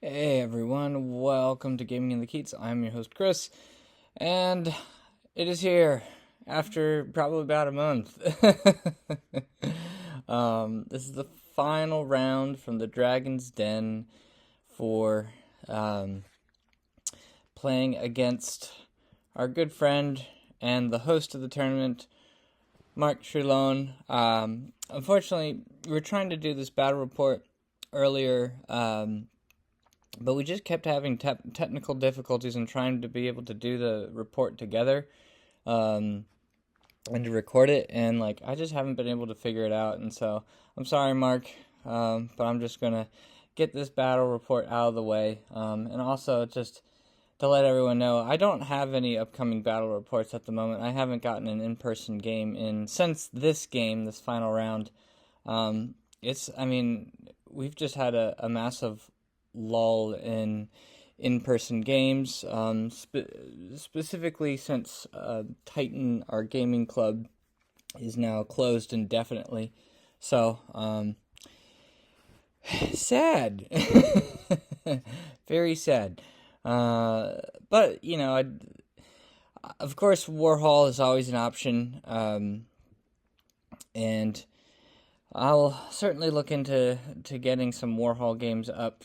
Hey everyone, welcome to Gaming in the Keats. I'm your host Chris, and it is here after probably about a month. This is the final round from the Dragon's Den for playing against our good friend and the host of the tournament, Mark Trelone. Unfortunately, we were trying to do this battle report earlier, but we just kept having technical difficulties in trying to be able to do the report together, and to record it, and I just haven't been able to figure it out. And so I'm sorry, Mark, but I'm just gonna get this battle report out of the way, and also just to let everyone know, I don't have any upcoming battle reports at the moment. I haven't gotten an in-person game in since this game, this final round. We've just had a massive lull in in-person games, specifically since Titan, our gaming club, is now closed indefinitely. So, sad. Very sad. But, of course, Warhol is always an option, and I'll certainly look into getting some Warhol games up.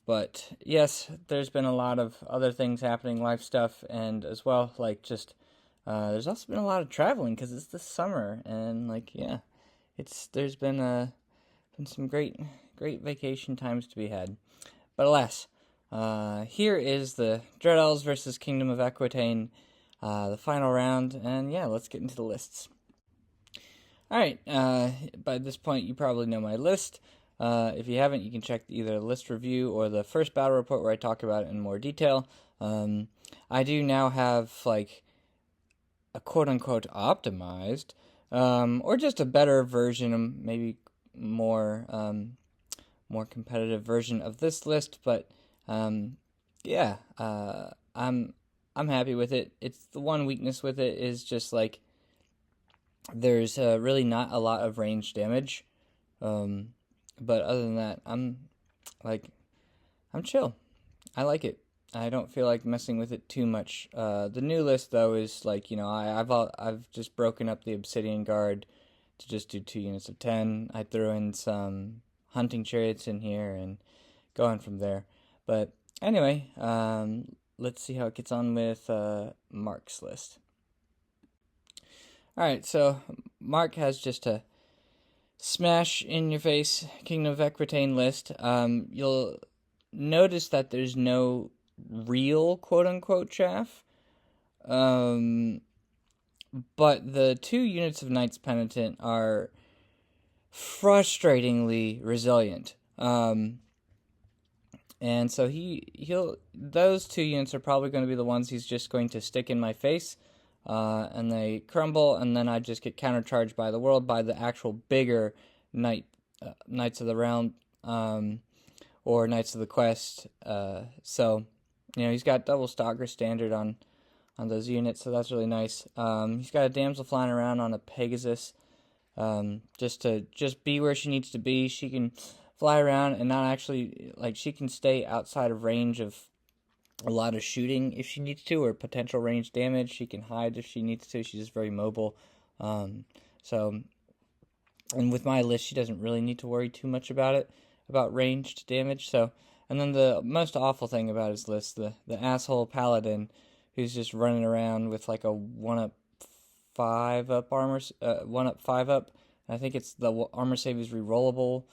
But yes, there's been a lot of other things happening, life stuff, and as well, there's also been a lot of traveling because it's the summer, and there's been some great vacation times to be had. But alas, here is the Dread Elves versus Kingdom of Equitaine, the final round, and yeah, let's get into the lists. Alright, by this point you probably know my list. If you haven't, you can check either the list review or the first battle report where I talk about it in more detail. I do now have, a quote-unquote optimized, or just a better version, maybe more competitive version of this list, but, I'm happy with it. It's the one weakness with it is just, there's really not a lot of range damage, but other than that, I'm chill. I like it. I don't feel like messing with it too much. The new list though is I've just broken up the Obsidian Guard to just do 2 units of 10. I threw in some hunting chariots in here and going from there. But anyway, let's see how it gets on with Mark's list. Alright, so Mark has just a smash in your face Kingdom of Equitaine list. You'll notice that there's no real quote unquote chaff. But the 2 units of Knight's Penitent are frustratingly resilient. And so those 2 units are probably going to be the ones he's just going to stick in my face. And they crumble, and then I just get countercharged by the world by the actual bigger Knights of the Realm, or Knights of the Quest. So, he's got double Stalker standard on those units, so that's really nice. He's got a Damsel flying around on a Pegasus, just be where she needs to be. She can fly around and not actually, she can stay outside of range of a lot of shooting if she needs to, or potential range damage. She can hide if she needs to. She's just very mobile. And with my list, she doesn't really need to worry too much about ranged damage. So, and then the most awful thing about his list, the asshole paladin, who's just running around with a 1-up 5-up armor, 1-up 5-up. I think it's the armor save is rerollable.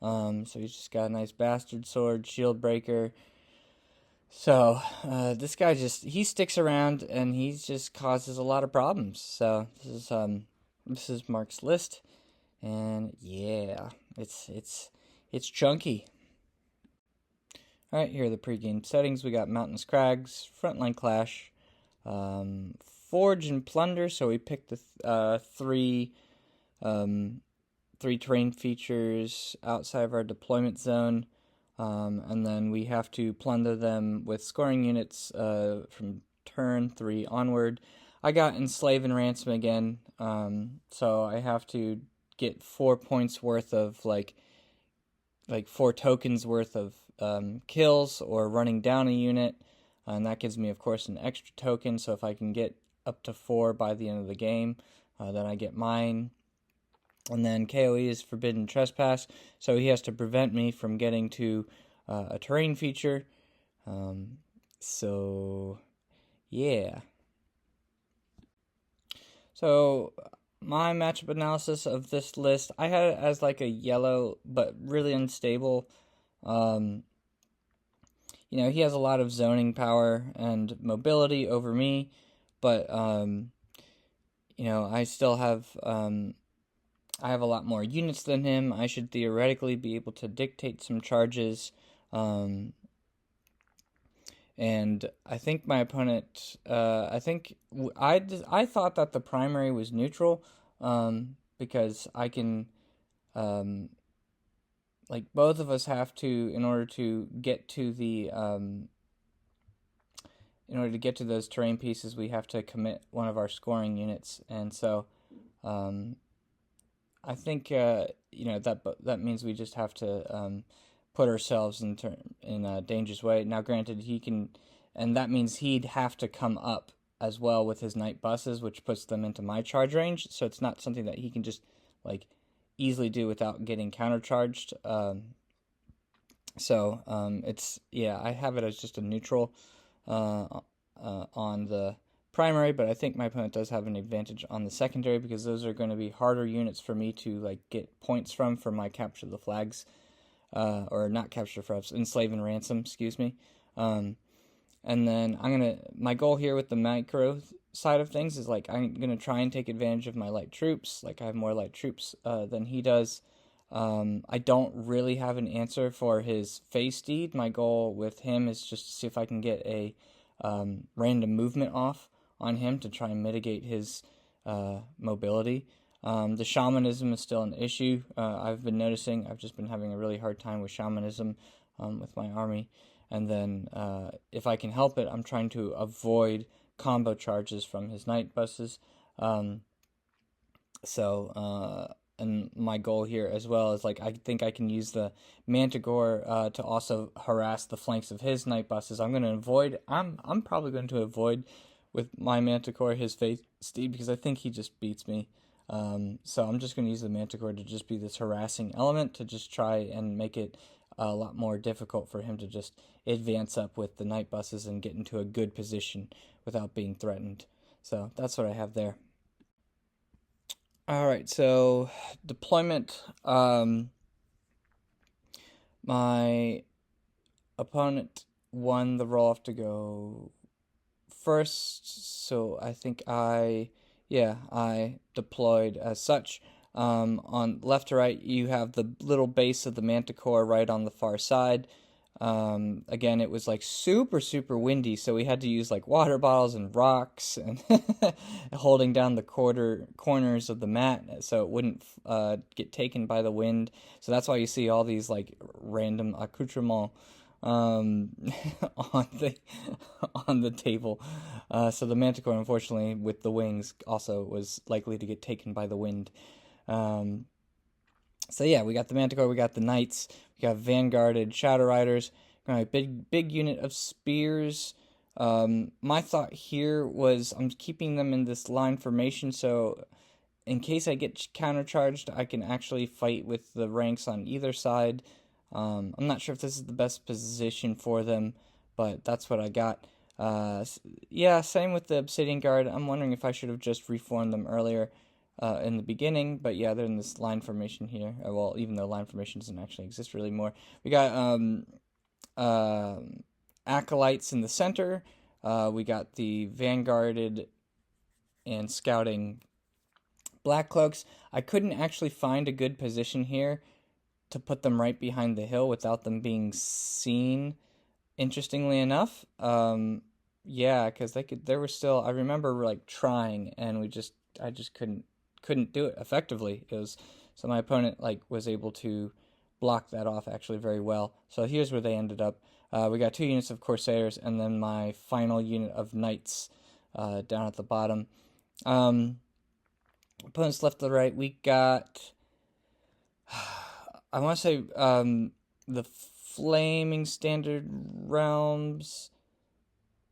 So he's just got a nice bastard sword, shield breaker. So, this guy he sticks around, and he just causes a lot of problems. So, this is Mark's list, and yeah, it's chunky. Alright, here are the pregame settings. We got Mountainous Crags, Frontline Clash, Forge and Plunder, so we picked the 3 terrain features outside of our deployment zone. And then we have to plunder them with scoring units from turn 3 onward. I got Enslave and Ransom again, so I have to get 4 points worth of like 4 tokens worth of kills or running down a unit, and that gives me, of course, an extra token. So if I can get up to 4 by the end of the game, then I get mine. And then KOE is Forbidden Trespass, so he has to prevent me from getting to a terrain feature. So, yeah. So, my matchup analysis of this list, I had it as like a yellow, but really unstable. He has a lot of zoning power and mobility over me, but, I still have, I have a lot more units than him. I should theoretically be able to dictate some charges. And I think my opponent, I thought that the primary was neutral, because I can, like both of us have to, in order to get to those terrain pieces, we have to commit one of our scoring units, and so, I think that means we just have to put ourselves in a dangerous way. Now, granted, he can, and that means he'd have to come up as well with his night buses, which puts them into my charge range. So it's not something that he can just like easily do without getting countercharged. I have it as just a neutral on the primary, but I think my opponent does have an advantage on the secondary, because those are going to be harder units for me to like get points from for my capture the flags, or not capture flags, enslave and ransom, excuse me. And then my goal here with the micro side of things is like I'm gonna try and take advantage of my light troops. Like I have more light troops than he does. I don't really have an answer for his phase steed. My goal with him is just to see if I can get a random movement off on him to try and mitigate his mobility. The shamanism is still an issue. I've been noticing. I've just been having a really hard time with shamanism with my army. And then if I can help it, I'm trying to avoid combo charges from his night buses. And my goal here as well is like I think I can use the Manticore to also harass the flanks of his night buses. I'm probably going to avoid with my Manticore his Faith Steed, because I think he just beats me. So I'm just going to use the Manticore to just be this harassing element to just try and make it a lot more difficult for him to just advance up with the night buses and get into a good position without being threatened. So that's what I have there. Alright, so deployment. My opponent won the roll-off to go first, so I think I deployed as such. On left to right, you have the little base of the Manticore right on the far side. Again, it was like super, super windy, so we had to use like water bottles and rocks and holding down the corners of the mat so it wouldn't get taken by the wind. So that's why you see all these like random accoutrements on the table. So the Manticore, unfortunately, with the wings, also was likely to get taken by the wind. So yeah, we got the Manticore, we got the Knights, we got Vanguarded Shadow Riders, a big unit of spears. My thought here was I'm keeping them in this line formation, so in case I get countercharged, I can actually fight with the ranks on either side. I'm not sure if this is the best position for them, but that's what I got. Same with the Obsidian Guard. I'm wondering if I should have just reformed them earlier in the beginning, but yeah, they're in this line formation here. Well, even though line formation doesn't actually exist really more. We got Acolytes in the center. We got the Vanguarded and Scouting Black Cloaks. I couldn't actually find a good position here to put them right behind the hill without them being seen, interestingly enough. Because they were still, I remember like trying, and I just couldn't do it effectively. So my opponent like was able to block that off actually very well. So here's where they ended up. We got 2 units of Corsairs, and then my final unit of Knights down at the bottom. Opponents left to the right, we got, I want to say, the Flaming Standard Realms.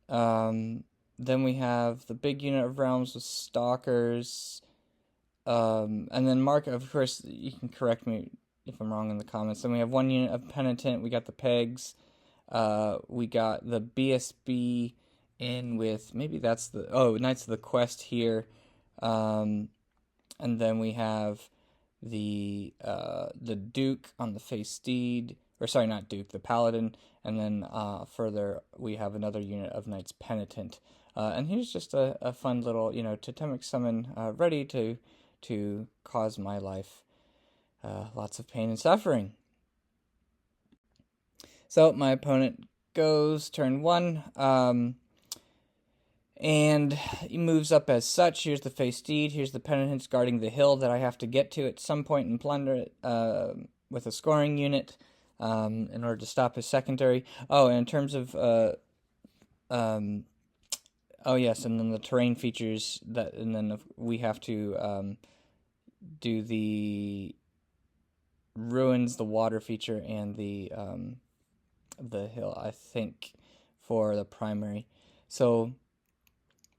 Then we have the big unit of realms with Stalkers. And then Mark, of course, you can correct me if I'm wrong in the comments. Then we have one unit of Penitent. We got the Pegs. We got the BSB in with, maybe that's the, Knights of the Quest here. And then we have the Duke on the Face Steed, or sorry, not Duke, the Paladin, and then further we have another unit of Knights Penitent. And here's just a fun little, totemic summon ready to cause my life lots of pain and suffering. So my opponent goes turn 1, and he moves up as such. Here's the Face Steed, here's the Penitents guarding the hill that I have to get to at some point and plunder it with a scoring unit in order to stop his secondary. Oh, and in terms of oh yes, and then the terrain features and then we have to do the ruins, the water feature, and the hill, I think, for the primary. So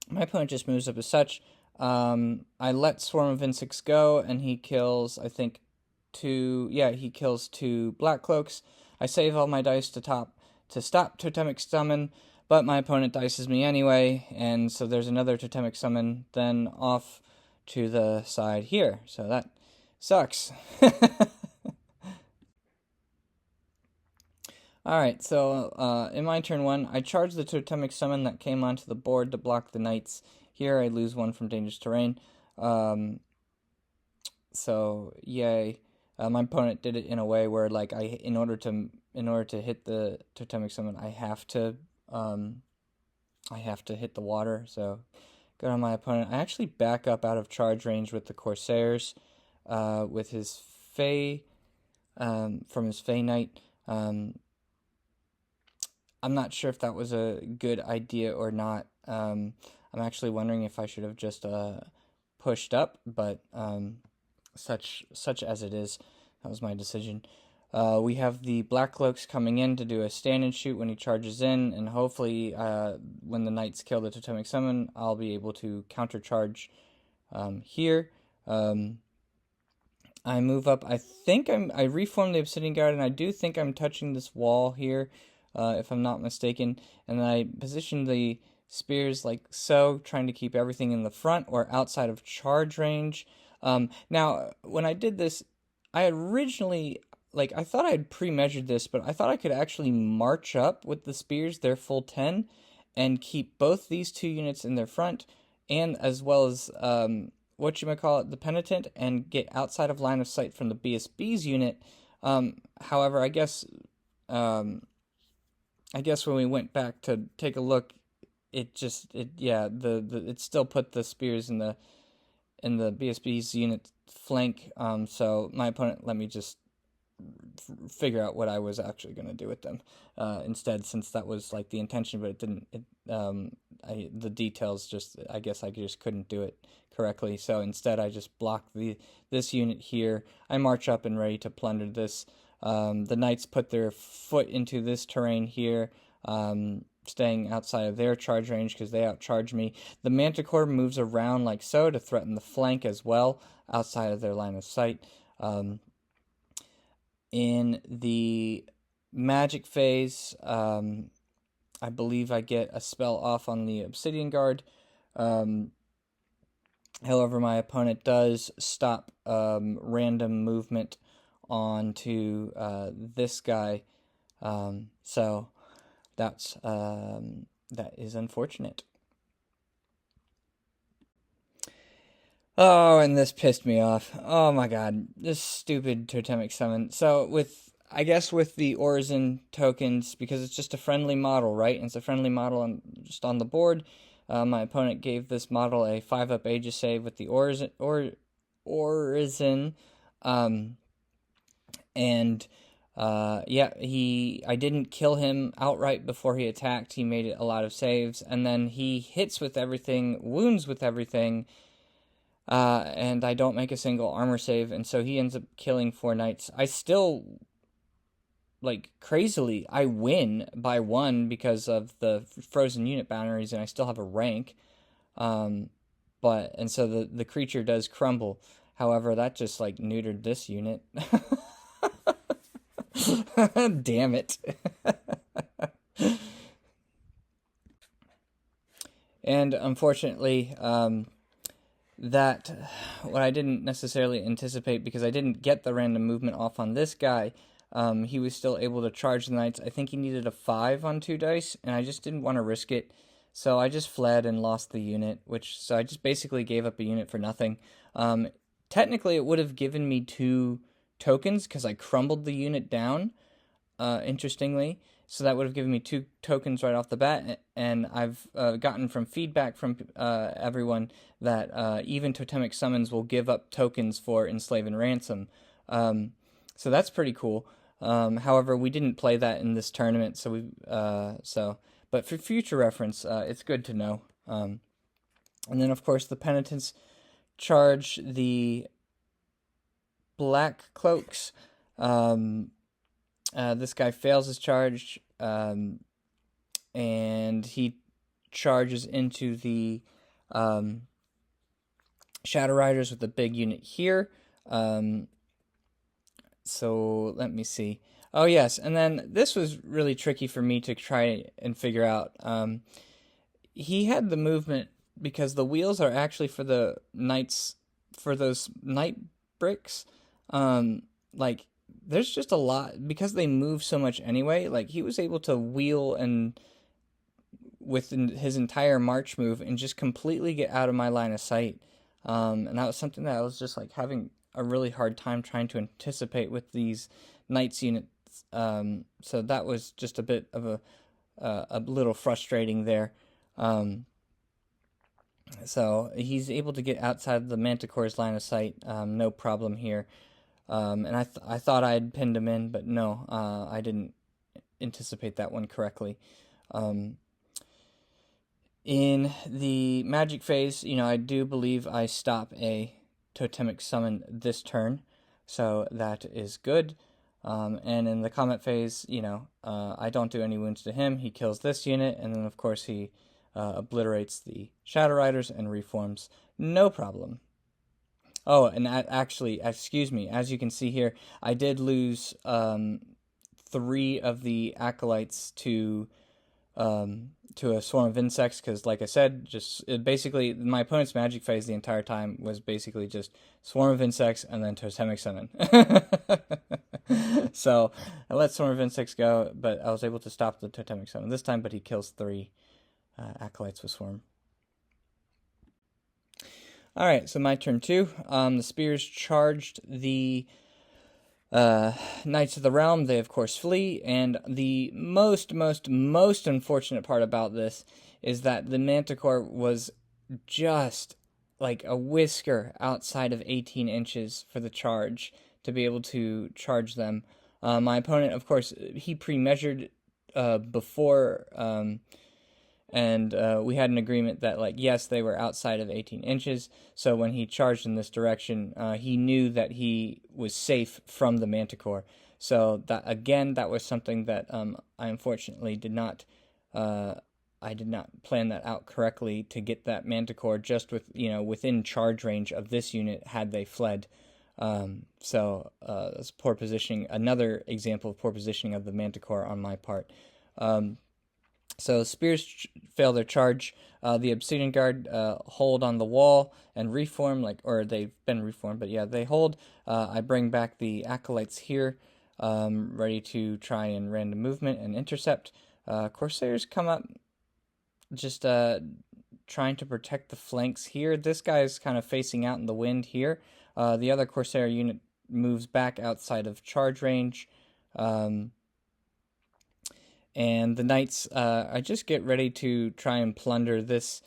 my opponent just moves up as such. I let Swarm of Insects go, and he kills, I think, he kills 2 Black Cloaks. I save all my dice to stop Totemic Summon, but my opponent dices me anyway, and so there's another Totemic Summon then off to the side here. So that sucks. Alright, so in my turn 1, I charge the Totemic Summon that came onto the board to block the Knights. Here I lose 1 from Dangerous Terrain. So, yay. My opponent did it in a way where, like, in order to hit the Totemic Summon, I have to hit the water. So, good on my opponent. I actually back up out of charge range with the Corsairs, with his Fey, from his Fey Knight. I'm not sure if that was a good idea or not. I'm actually wondering if I should have just pushed up, but such as it is, that was my decision. We have the Black Cloaks coming in to do a stand and shoot when he charges in, and hopefully when the Knights kill the Totemic Summon, I'll be able to countercharge here. I move up. I think I reform the Obsidian Guard, and I do think I'm touching this wall here, if I'm not mistaken. And then I position the spears like so, trying to keep everything in the front or outside of charge range. Now, when I did this, I originally, I thought I had pre-measured this, but I thought I could actually march up with the spears, their full 10, and keep both these 2 units in their front, and as well as, the Penitent, and get outside of line of sight from the BSB's unit. However, I guess when we went back to take a look, it still put the spears in the BSB's unit flank. So my opponent let me just figure out what I was actually going to do with them instead, since that was like the intention, but it didn't. The details I guess I just couldn't do it correctly. So instead, I just block this unit here. I march up and ready to plunder this. The Knights put their foot into this terrain here, staying outside of their charge range because they outcharge me. The Manticore moves around like so to threaten the flank as well, outside of their line of sight. In the magic phase, I believe I get a spell off on the Obsidian Guard. However, my opponent does stop random movement onto this guy. So that is unfortunate. Oh, and this pissed me off. Oh my god, this stupid Totemic Summon. So with the Orison tokens, because it's just a friendly model, right? And it's a friendly model just on the board. My opponent gave this model a 5-up Aegis save with the Orison. I didn't kill him outright before he attacked. He made a lot of saves, and then he hits with everything, wounds with everything, and I don't make a single armor save, and so he ends up killing 4 knights. I still like crazily, I win by 1 because of the frozen unit boundaries, and I still have a rank. Um, and so the creature does crumble. However, that just like neutered this unit. Damn it. And unfortunately, that what I didn't necessarily anticipate, because I didn't get the random movement off on this guy. He was still able to charge the knights. I think he needed a 5 on 2 dice, and I just didn't want to risk it. So I just fled and lost the unit, so I just basically gave up a unit for nothing. Technically, it would have given me 2 tokens because I crumbled the unit down, interestingly. So that would have given me 2 tokens right off the bat, and I've gotten from feedback from everyone that even totemic summons will give up tokens for Enslave and Ransom. So that's pretty cool. However, we didn't play that in this tournament, but for future reference, it's good to know. And then, of course, the penitents charge the black cloaks. This guy fails his charge, and he charges into the Shadow Riders with the big unit here. So let me see. Oh, yes, and then this was really tricky for me to try and figure out. He had the movement because the wheels are actually for the knights, for those knight bricks. Like, there's just a lot, because they move so much anyway. Like, he was able to wheel and with his entire march move and just completely get out of my line of sight. And that was something that I was just like having a really hard time trying to anticipate with these knights units. So that was just a bit of a little frustrating there. So he's able to get outside the Manticore's line of sight, no problem here. And I thought I had pinned him in, but no, I didn't anticipate that one correctly. In the magic phase, I do believe I stop a totemic summon this turn, so that is good. And in the combat phase, I don't do any wounds to him. He kills this unit, and then of course he obliterates the Shadow Riders and reforms. No problem. Oh, and actually, excuse me, as you can see here, I did lose 3 of the acolytes to a swarm of insects, because like I said, basically my opponent's magic phase the entire time was basically just swarm of insects and then totemic summon. So I let swarm of insects go, but I was able to stop the totemic summon this time, but he kills 3 acolytes with swarm. Alright, so my turn 2. The spears charged the Knights of the Realm. They, of course, flee, and the most unfortunate part about this is that the Manticore was just like a whisker outside of 18 inches for the charge to be able to charge them. My opponent, of course, he pre-measured before, and we had an agreement that, like, yes, they were outside of 18 inches, so when he charged in this direction, he knew that he was safe from the Manticore. So, that was something that I unfortunately did not plan that out correctly to get that Manticore just within charge range of this unit had they fled. That's poor positioning, another example of poor positioning of the Manticore on my part. So spears fail their charge. The Obsidian Guard hold on the wall and reform, or they've been reformed, but yeah, they hold. I bring back the Acolytes here, ready to try and random movement and intercept. Corsairs come up, just trying to protect the flanks here. This guy's kind of facing out in the wind here. The other Corsair unit moves back outside of charge range. And the knights, I just get ready to try and plunder this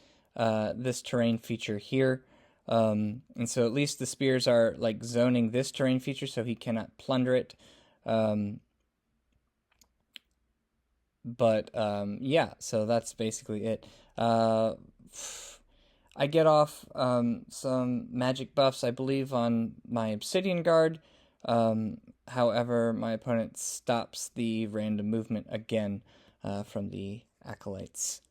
terrain feature here. And so at least the spears are like zoning this terrain feature, so he cannot plunder it. Yeah, so that's basically it. I get off some magic buffs, I believe, on my Obsidian Guard. However, my opponent stops the random movement again from the acolytes.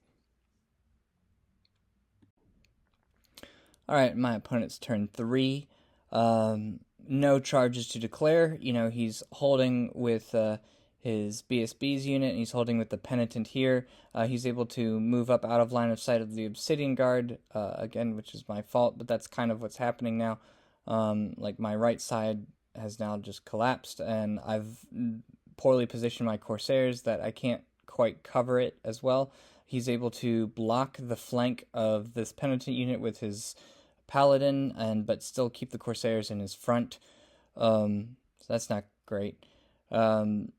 Alright, my opponent's turn 3. No charges to declare. He's holding with his BSB's unit, and he's holding with the Penitent here. He's able to move up out of line of sight of the Obsidian Guard, again, which is my fault, but that's kind of what's happening now. Like, my right side has now just collapsed, and I've poorly positioned my Corsairs that I can't quite cover it as well. He's able to block the flank of this Penitent unit with his Paladin, but still keep the Corsairs in his front. So that's not great. And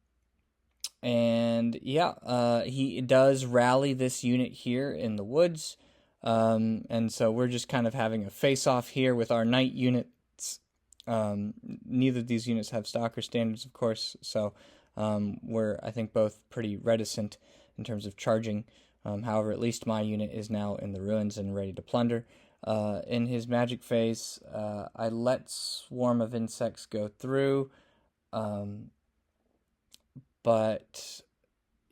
yeah, he does rally this unit here in the woods. And so we're just kind of having a face-off here with our knight units. Neither of these units have Stalker standards, of course, so we're, I think, both pretty reticent in terms of charging. However, at least my unit is now in the ruins and ready to plunder. In his magic phase, I let Swarm of Insects go through, but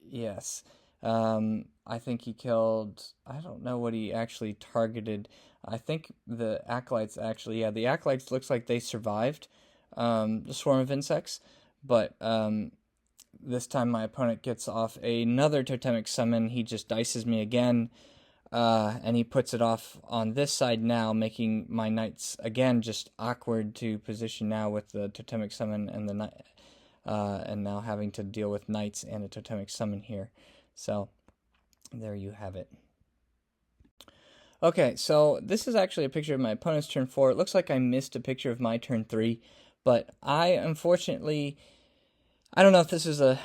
yes, I think he killed, I don't know what he actually targeted. I think the Acolytes actually, yeah, the Acolytes looks like they survived the Swarm of Insects, but this time my opponent gets off another Totemic Summon. He just dices me again, and he puts it off on this side now, making my knights, again, just awkward to position now with the Totemic Summon and the and now having to deal with knights and a Totemic Summon here. So, there you have it. Okay, so this is actually a picture of my opponent's turn 4. It looks like I missed a picture of my turn 3, but I, unfortunately, I don't know if this is a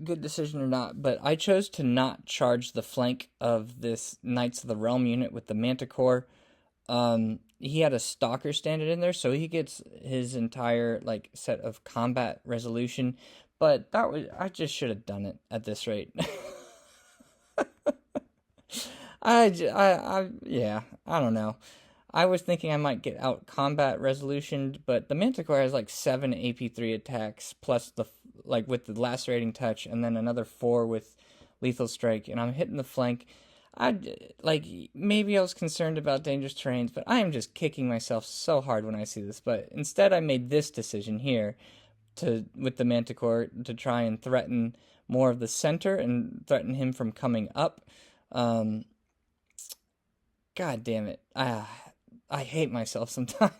good decision or not, but I chose to not charge the flank of this Knights of the Realm unit with the Manticore. He had a Stalker standard in there, so he gets his entire, like, set of combat resolution, but I just should have done it at this rate. Yeah, I don't know. I was thinking I might get out combat resolution, but the Manticore has like 7 AP3 attacks, plus with the lacerating touch, and then another 4 with lethal strike, and I'm hitting the flank. Maybe I was concerned about dangerous terrains, but I am just kicking myself so hard when I see this. But instead I made this decision here with the Manticore to try and threaten more of the center and threaten him from coming up. God damn it. I hate myself sometimes.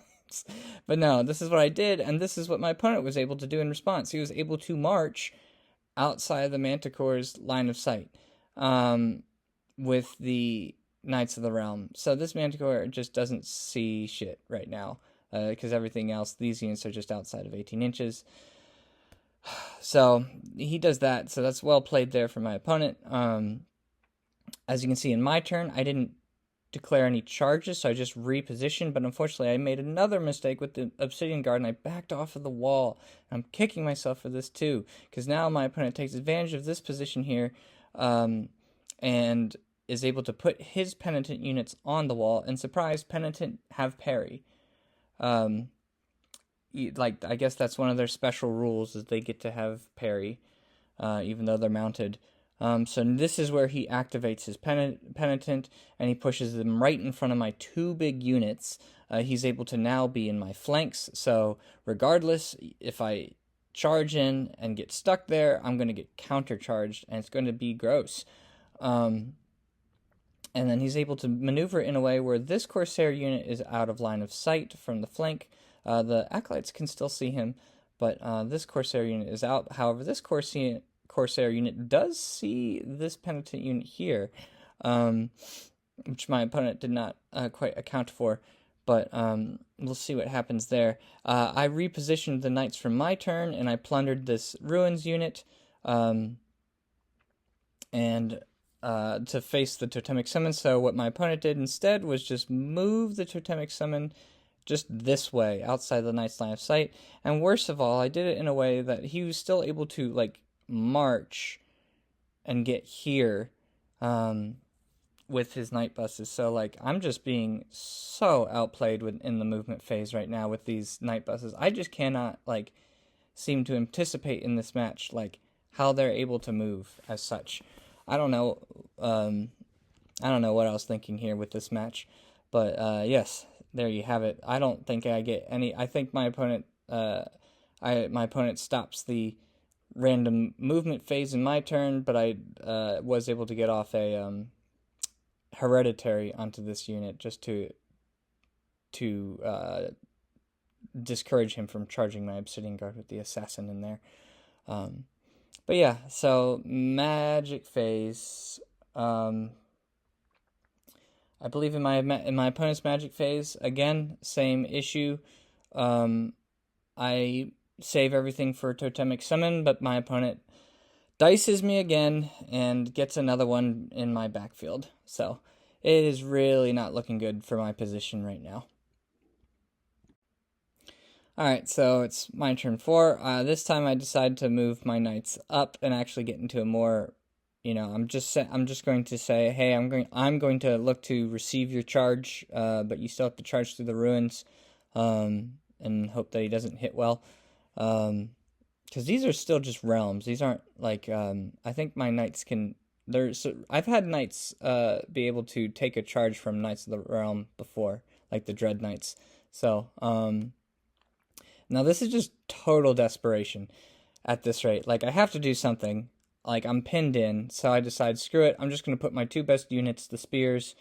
But no, this is what I did, and this is what my opponent was able to do in response. He was able to march outside of the Manticore's line of sight with the Knights of the Realm. So this Manticore just doesn't see shit right now, because everything else, these units are just outside of 18 inches. So he does that, so that's well played there for my opponent. As you can see in my turn, I didn't declare any charges, so I just repositioned, but unfortunately I made another mistake with the Obsidian Guard, and I backed off of the wall. I'm kicking myself for this too, because now my opponent takes advantage of this position here, and is able to put his Penitent units on the wall, and surprise, Penitent have parry. I guess that's one of their special rules, is they get to have parry, even though they're mounted. So this is where he activates his Penitent, and he pushes them right in front of my 2 big units. He's able to now be in my flanks, so regardless, if I charge in and get stuck there, I'm going to get countercharged, and it's going to be gross. And then he's able to maneuver in a way where this Corsair unit is out of line of sight from the flank. The Acolytes can still see him, but this Corsair unit is out. However, this Corsair unit does see this Penitent unit here, which my opponent did not quite account for, but we'll see what happens there. I repositioned the knights from my turn, and I plundered this Ruins unit, and to face the Totemic Summon. So what my opponent did instead was just move the Totemic Summon just this way, outside the knight's line of sight, and worst of all, I did it in a way that he was still able to, march and get here with his night buses. So I'm just being so outplayed in the movement phase right now with these night buses. I just cannot seem to anticipate in this match, like how they're able to move as such. I don't know. I don't know what I was thinking here with this match, but yes, there you have it. I don't think I get any. I think my opponent, my opponent stops the random movement phase in my turn, but I was able to get off a hereditary onto this unit just to discourage him from charging my Obsidian Guard with the assassin in there. But yeah, so magic phase. I believe in my opponent's magic phase, again, same issue. I save everything for Totemic Summon, but my opponent dices me again and gets another one in my backfield. So it is really not looking good for my position right now. Alright, so it's my turn 4. This time I decide to move my knights up and actually get into a more, I'm just going to say, hey, I'm going to look to receive your charge, but you still have to charge through the ruins, and hope that he doesn't hit well. Because these are still just realms. These aren't like, I think my knights can, I've had knights be able to take a charge from Knights of the Realm before, like the Dread Knights. So, now this is just total desperation at this rate. Like, I have to do something. Like, I'm pinned in, so I decide, screw it, I'm just going to put my 2 best units, the Spears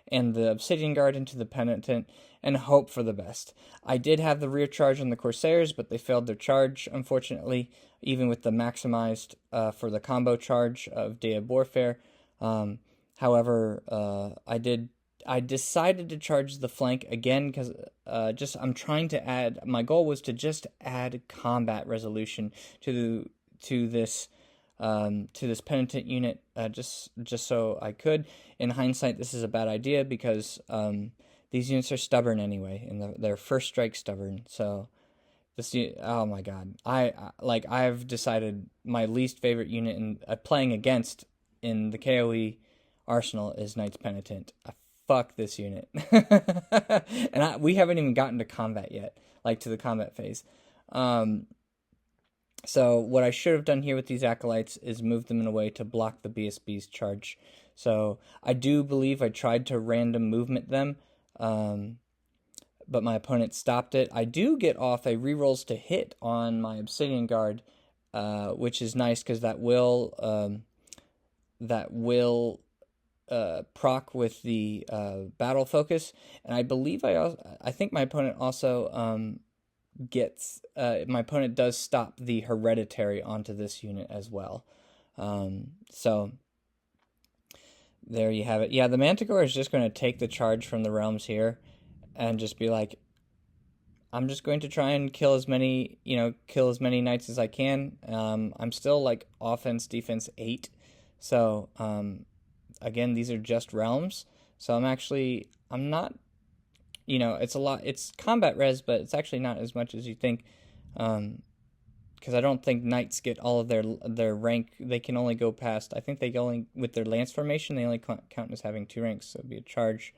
and the Obsidian Guard, into the Penitent and hope for the best. I did have the rear charge on the Corsairs, but they failed their charge, unfortunately, even with the maximized for the combo charge of Day of Warfare. However, I decided to charge the flank again because I'm trying to add. My goal was to just add combat resolution to this penitent unit, just so I could. In hindsight, this is a bad idea because these units are stubborn anyway, and they're first strike stubborn. So oh my god, I've decided my least favorite unit in playing against in the KOE arsenal is Knights Penitent. Fuck this unit. And we haven't even gotten to combat yet, like to the combat phase. So what I should have done here with these Acolytes is move them in a way to block the BSB's charge. So I do believe I tried to random movement them, but my opponent stopped it. I do get off a rerolls to hit on my Obsidian Guard, which is nice because that will proc with the battle focus, and I believe I think my opponent also gets my opponent does stop the hereditary onto this unit as well. So there you have it. Yeah, the Manticore is just going to take the charge from the realms here and just be like, I'm just going to try and kill as many knights as I can. I'm still like offense defense 8, so again, these are just realms, so I'm not, it's combat res, but it's actually not as much as you think, because I don't think knights get all of their rank. They can only go past, I think with their lance formation, they only count as having 2 ranks, so it'd be a charge,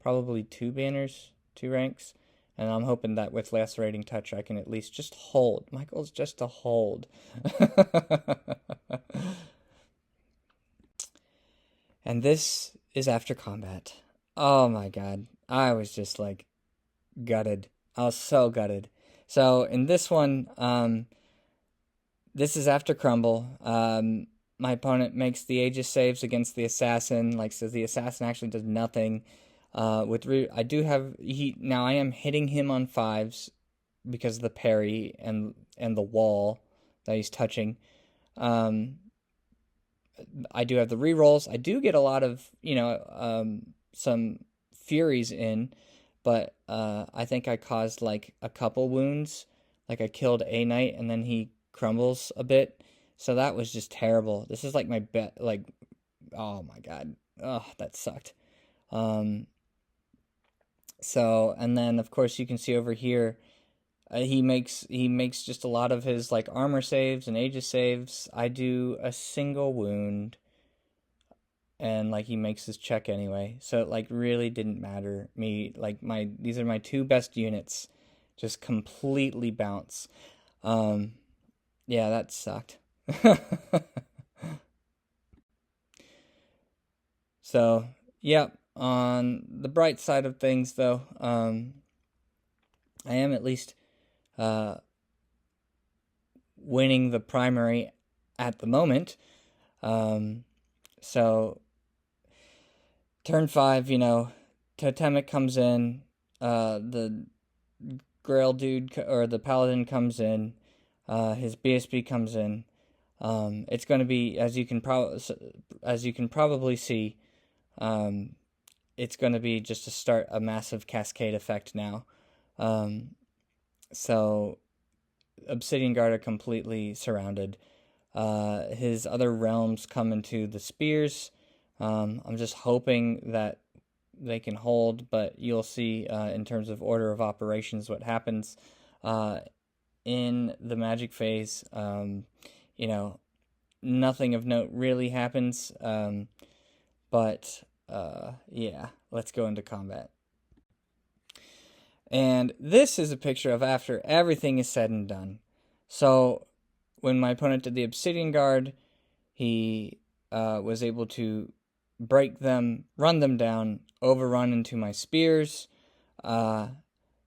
probably 2 banners, 2 ranks, and I'm hoping that with Lacerating Touch, I can at least just hold. My goal is just to hold. And this is after combat. Oh my god. I was just like gutted. I was so gutted. So in this one, this is after Crumble. My opponent makes the Aegis saves against the Assassin. So the Assassin actually does nothing. I am hitting him on 5s because of the parry and the wall that he's touching. I do have the rerolls. I do get a lot of, some Furies in, but I think I caused like a couple wounds. Like I killed a knight and then he crumbles a bit. So that was just terrible. This is like my bet. Like, oh my god. Oh, that sucked. So, and then of course you can see over here, he makes just a lot of his like armor saves and Aegis saves. I do a single wound, and like he makes his check anyway. So it like really didn't matter. These are my 2 best units, just completely bounce. yeah, that sucked. So, yeah, on the bright side of things, though, I am at least uh, winning the primary at the moment. Um, so, turn 5, Totemic comes in, the Grail dude, or the Paladin comes in, his BSB comes in. It's going to be, as you can probably see, um, it's going to be just to start a massive cascade effect now. So Obsidian Guard are completely surrounded. His other realms come into the spears. I'm just hoping that they can hold, but you'll see in terms of order of operations what happens in the magic phase. Nothing of note really happens, but yeah, let's go into combat. And this is a picture of after everything is said and done. So when my opponent did the Obsidian Guard, he was able to break them, run them down, overrun into my spears,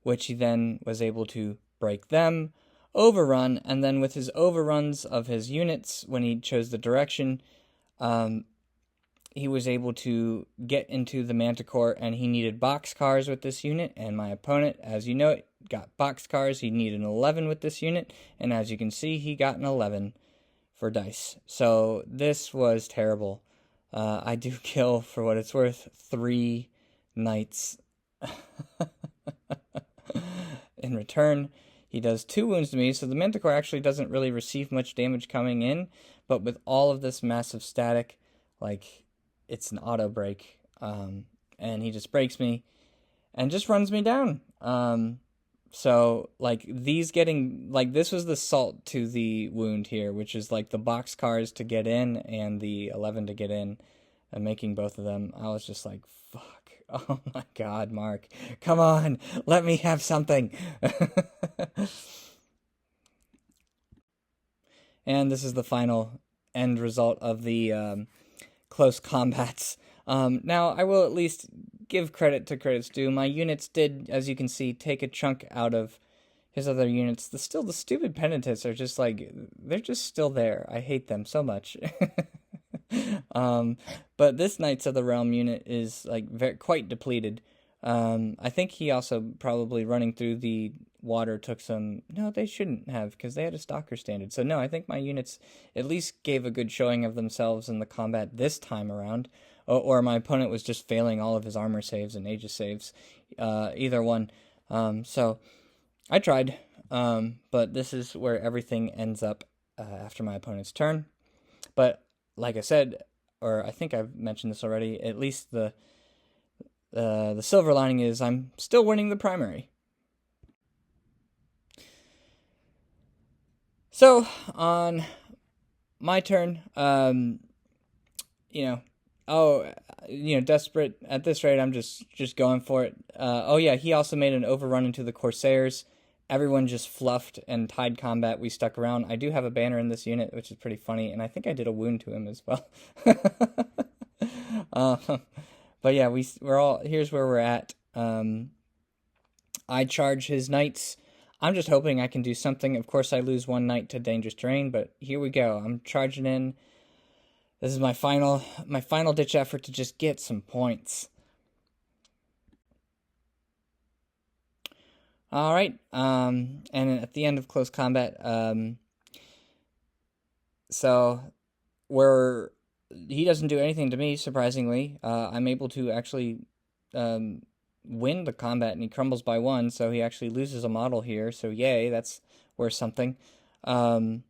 which he then was able to break them, overrun, and then with his overruns of his units, when he chose the direction, he was able to get into the Manticore, and he needed boxcars with this unit, and my opponent, as you know, got boxcars. He needed an 11 with this unit, and as you can see, he got an 11 for dice. So this was terrible. I do kill, for what it's worth, 3 knights. In return, he does 2 wounds to me, so the Manticore actually doesn't really receive much damage coming in, but with all of this massive static, it's an auto break, and he just breaks me and just runs me down. So this was the salt to the wound here, which is the box cars to get in and the 11 to get in, and making both of them. I was just like, fuck. Oh my god, Mark. Come on, let me have something. And this is the final end result of the close combats. Now, I will at least give credit to credit's due. My units did, as you can see, take a chunk out of his other units. The stupid penitents are just they're just still there. I hate them so much. But this Knights of the Realm unit is quite depleted. I think he also probably running through the water took some. No, they shouldn't have, because they had a Stalker standard. So no, I think my units at least gave a good showing of themselves in the combat this time around. Or my opponent was just failing all of his armor saves and Aegis saves. Either one. So I tried. But this is where everything ends up after my opponent's turn. But like I said, or I think I've mentioned this already, at least the silver lining is I'm still winning the primary. So on my turn, desperate at this rate, I'm just going for it. Oh yeah, he also made an overrun into the Corsairs. Everyone just fluffed and tied combat. We stuck around. I do have a banner in this unit, which is pretty funny, and I think I did a wound to him as well. But yeah, we're all, here's where we're at. I charge his knights. I'm just hoping I can do something. Of course, I lose 1 knight to dangerous terrain, but here we go. I'm charging in. This is my final ditch effort to just get some points. All right. And at the end of close combat, so where he doesn't do anything to me, surprisingly, I'm able to actually win the combat, and he crumbles by 1, so he actually loses a model here. So yay, that's worth something. And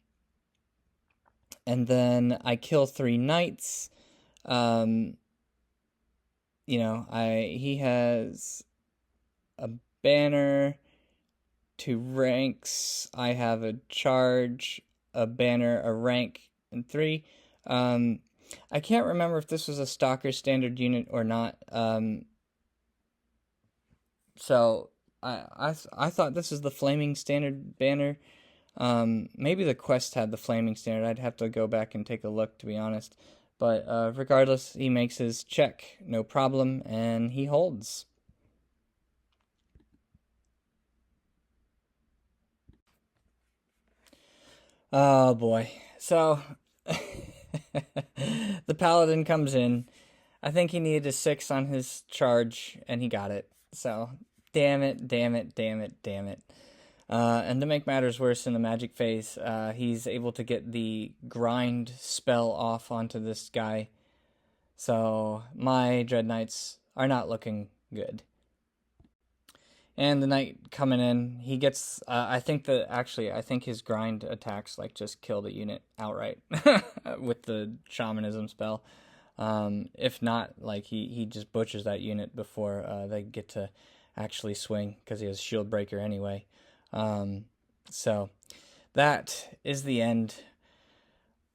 then I kill 3 knights. He has a banner, 2 ranks. I have a charge, a banner, a rank, and 3. I can't remember if this was a Stalker standard unit or not. So I thought this was the flaming standard banner. Maybe the quest had the flaming standard. I'd have to go back and take a look, to be honest. But regardless, he makes his check, no problem, and he holds. Oh boy. So the paladin comes in. I think he needed a 6 on his charge, and he got it. So damn it, damn it, damn it, damn it. And to make matters worse, in the magic phase, he's able to get the grind spell off onto this guy. So my Dread Knights are not looking good. And the knight coming in, he gets. I think his grind attacks like just kill the unit outright with the shamanism spell. If not, like he just butchers that unit before they get to actually swing because he has shield breaker anyway. So that is the end.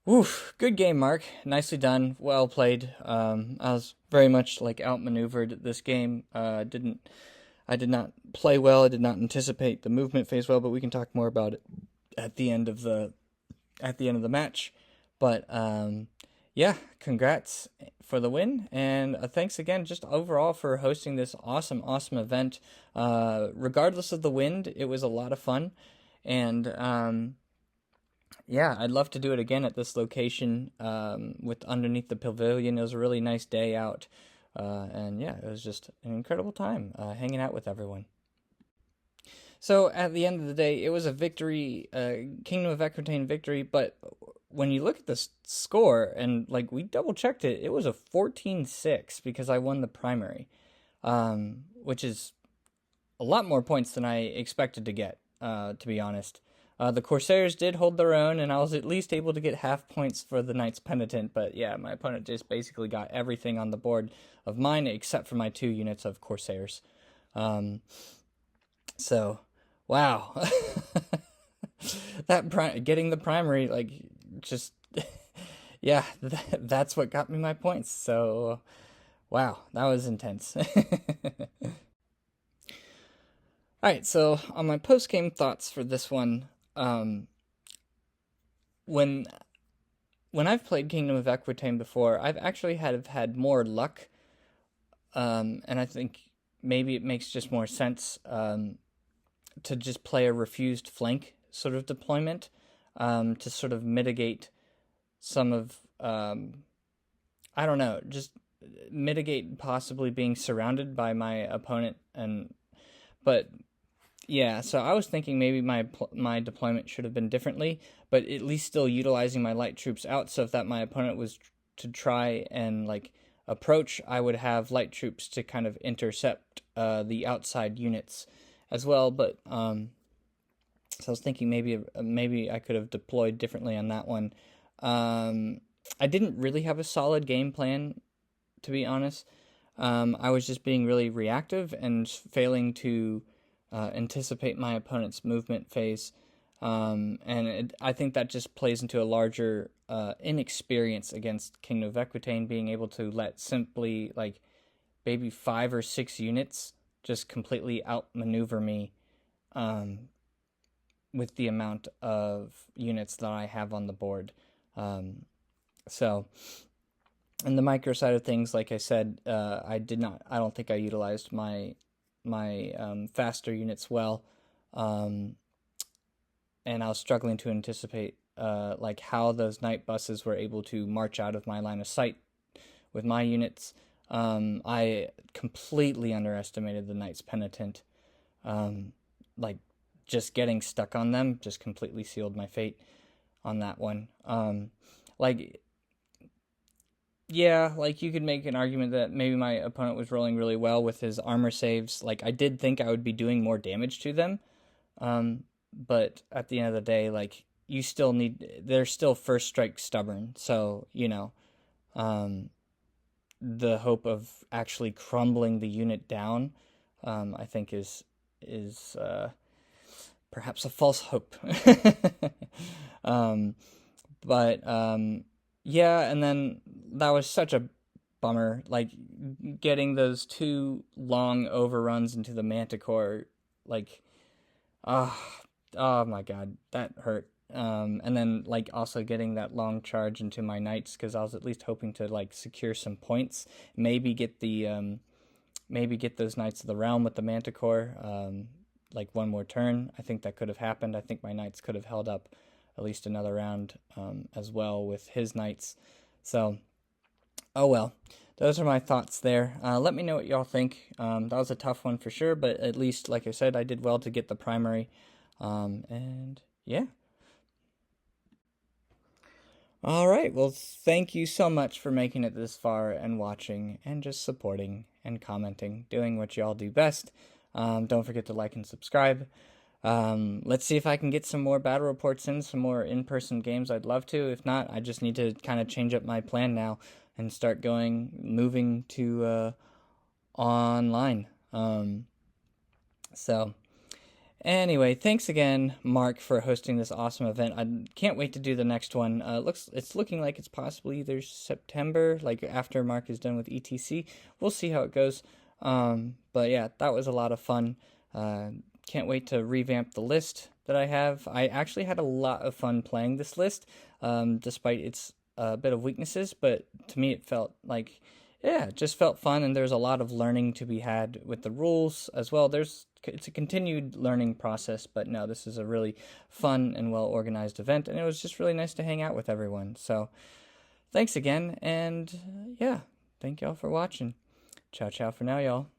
Woof, good game, Mark. Nicely done. Well played. I was very much like outmaneuvered this game. I did not play well. I did not anticipate the movement phase well, but we can talk more about it at the end of the match. But yeah, congrats for the win, and thanks again just overall for hosting this awesome event. Regardless of the wind, it was a lot of fun, and yeah, I'd love to do it again at this location with underneath the pavilion. It was a really nice day out. And yeah, it was just an incredible time hanging out with everyone. So at the end of the day, it was a victory, Kingdom of Equitaine victory, but when you look at the score, and like we double checked it, it was a 14-6 because I won the primary, which is a lot more points than I expected to get, to be honest. The Corsairs did hold their own, and I was at least able to get half points for the Knights Penitent, but yeah, my opponent just basically got everything on the board of mine except for my 2 units of Corsairs. So, wow. Getting the primary, like, just, yeah, that's what got me my points, so, wow, that was intense. Alright, so on my post-game thoughts for this one, when I've played Kingdom of Equitaine before, I've actually had more luck, and I think maybe it makes just more sense to just play a refused flank sort of deployment to sort of mitigate some of, I don't know, just mitigate possibly being surrounded by my opponent, but yeah, so I was thinking maybe my deployment should have been differently, but at least still utilizing my light troops out, so if my opponent was to try and like approach, I would have light troops to kind of intercept the outside units as well. But so I was thinking maybe I could have deployed differently on that one. I didn't really have a solid game plan, to be honest. I was just being really reactive and failing to anticipate my opponent's movement phase, and I think that just plays into a larger inexperience against Kingdom of Equitaine, being able to let simply like maybe 5 or 6 units just completely outmaneuver me with the amount of units that I have on the board. So in the micro side of things, like I said, I don't think I utilized my faster units well, and I was struggling to anticipate like how those night buses were able to march out of my line of sight with my units. I completely underestimated the Knights Penitent. Like just getting stuck on them just completely sealed my fate on that one. Like, yeah, like you could make an argument that maybe my opponent was rolling really well with his armor saves. Like I did think I would be doing more damage to them. But at the end of the day, like they're still first strike stubborn. So, the hope of actually crumbling the unit down, I think is perhaps a false hope. But yeah, and then that was such a bummer, like getting those 2 long overruns into the Manticore, like, oh my god, that hurt. And then like also getting that long charge into my knights because I was at least hoping to like secure some points, maybe get the maybe get those Knights of the Realm with the Manticore, like one more turn. I think that could have happened. I think my Knights could have held up at least another round as well with his Knights. So, oh well. Those are my thoughts there. Let me know what y'all think. That was a tough one for sure, but at least, like I said, I did well to get the primary. And yeah. All right. Well, thank you so much for making it this far and watching and just supporting and commenting, doing what y'all do best. Don't forget to like and subscribe. Let's see if I can get some more battle reports in, some more in-person games. I'd love to. If not, I just need to kind of change up my plan now and start moving to online. So anyway, thanks again, Mark, for hosting this awesome event. I can't wait to do the next one. It's looking like it's possibly either September, like after Mark is done with ETC. We'll see how it goes. But yeah, that was a lot of fun. Can't wait to revamp the list that I have. I actually had a lot of fun playing this list, despite its bit of weaknesses. But to me, it felt like, yeah, it just felt fun, and there's a lot of learning to be had with the rules as well. It's a continued learning process, but no, this is a really fun and well-organized event, and it was just really nice to hang out with everyone. So thanks again, and yeah, thank y'all for watching. Ciao, ciao for now, y'all.